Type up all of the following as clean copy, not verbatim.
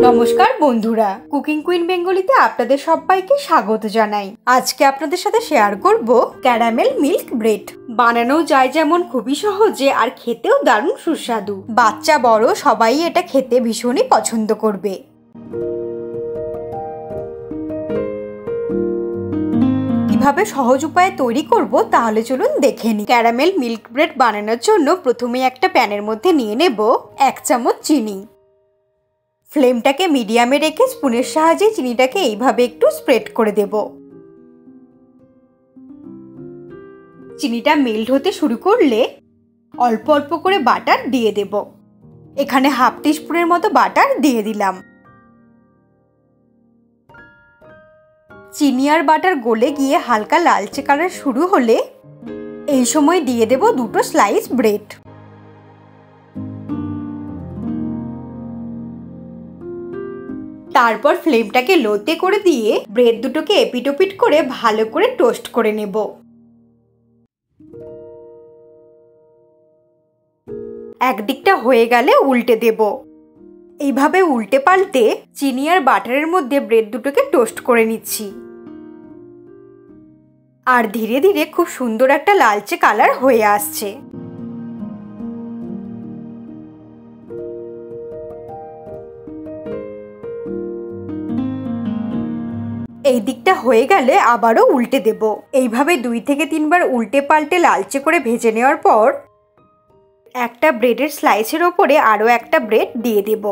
নমস্কার বন্ধুরা, cooking queen বেঙ্গলিতে আপনাদের সবাইকে স্বাগত জানাই। আজকে আপনাদের সাথে শেয়ার করব ক্যারামেল মিল্ক ব্রেড। বানানো যায় যেমন খুবই সহজে, আর খেতেও দারুণ সুস্বাদু। বাচ্চা বড় সবাই এটা খেতে ভীষণই পছন্দ করবে। কিভাবে সহজ উপায়ে তৈরি করব তাহলে চলুন দেখে নিই। ক্যারামেল মিল্ক ব্রেড বানানোর জন্য প্রথমে একটা প্যানের মধ্যে নিয়ে নেব 1 চামচ চিনি। ফ্লেমটাকে মিডিয়ামে রেখে স্পুনের সাহায্যে চিনিটাকে এইভাবে একটু স্প্রেড করে দেব। চিনিটা মেল্ট হতে শুরু করলে অল্প অল্প করে বাটার দিয়ে দেব। এখানে হাফ টিস্পুনের মতো বাটার দিয়ে দিলাম। চিনি আর বাটার গলে গিয়ে হালকা লালচে কালার শুরু হলে এই সময় দিয়ে দেব 2টো স্লাইস ব্রেড। তারপর ফ্লেমটাকে লোতে করে দিয়ে ব্রেড দুটোকে এপিট ওপিট করে ভালো করে টোস্ট করে নেব। একদিকটা হয়ে গেলে উল্টে দেব। এইভাবে উল্টে পাল্টে চিনি আর বাটারের মধ্যে ব্রেড দুটোকে টোস্ট করে নিচ্ছি। আর ধীরে ধীরে খুব সুন্দর একটা লালচে কালার হয়ে আসছে। এই দিকটা হয়ে গেলে আবারও উল্টে দেব। এইভাবে 2 থেকে 3 বার উল্টে পাল্টে লালচে করে ভেজে নেওয়ার পর একটা ব্রেডের স্লাইসের ওপরে আরও একটা ব্রেড দিয়ে দেব।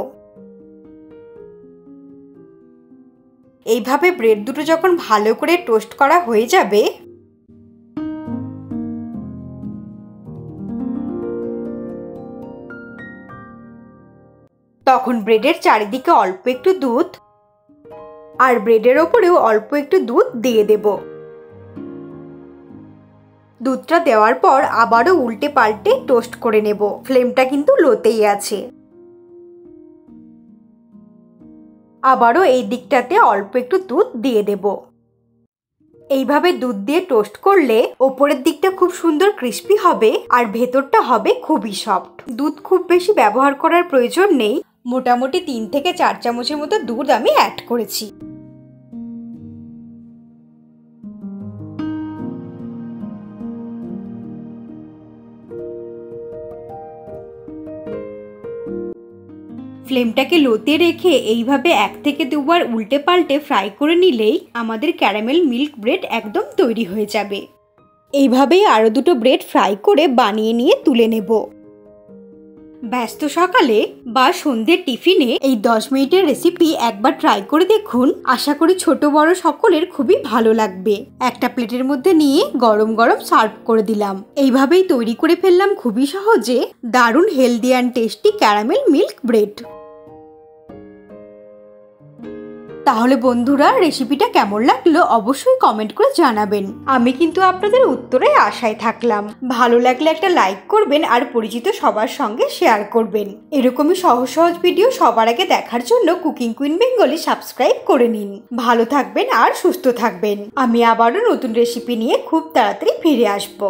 এইভাবে ব্রেড দুটো যখন ভালো করে টোস্ট করা হয়ে যাবে তখন ব্রেডের চারিদিকে অল্প একটু দুধ আর ব্রেডের ওপরেও অল্প একটু দুধ দিয়ে দেব। দুধটা দেওয়ার পর আবারও উল্টে পাল্টে টোস্ট করে নেব। ফ্লেমটা কিন্তু লোতেই আছে। আবারও এই দিকটাতে অল্প একটু দুধ দিয়ে দেব। এইভাবে দুধ দিয়ে টোস্ট করলে ওপরের দিকটা খুব সুন্দর ক্রিস্পি হবে আর ভেতরটা হবে খুবই সফট। দুধ খুব বেশি ব্যবহার করার প্রয়োজন নেই। মোটামুটি 3 থেকে 4 চামচের মতো দুধ আমি অ্যাড করেছি। ফ্লেমটাকে লোতে রেখে এইভাবে 1 থেকে 2 বার উল্টে পাল্টে ফ্রাই করে নিলেই আমাদের ক্যারামেল মিল্ক ব্রেড একদম তৈরি হয়ে যাবে। এইভাবেই আরও 2টো ব্রেড ফ্রাই করে বানিয়ে নিয়ে তুলে নেব। ব্যস্ত সকালে বা সন্ধ্যের টিফিনে এই 10 মিনিটের রেসিপি একবার ট্রাই করে দেখুন। আশা করি ছোট বড় সকলের খুবই ভালো লাগবে। একটা প্লেটের মধ্যে নিয়ে গরম গরম সার্ভ করে দিলাম। এইভাবেই তৈরি করে ফেললাম খুবই সহজে দারুণ healthy and tasty caramel milk bread. তাহলে বন্ধুরা, রেসিপিটা কেমন লাগলো অবশ্যই কমেন্ট করে জানাবেন। আমি কিন্তু আপনাদের উত্তরে আশায় থাকলাম। ভালো লাগলে একটা লাইক করবেন আর পরিচিত সবার সঙ্গে শেয়ার করবেন। এরকমই সহজ সহজ ভিডিও সবার আগে দেখার জন্য কুকিং কুইন বেঙ্গলি সাবস্ক্রাইব করে নিন। ভালো থাকবেন আর সুস্থ থাকবেন। আমি আবারও নতুন রেসিপি নিয়ে খুব তাড়াতাড়ি ফিরে আসবো।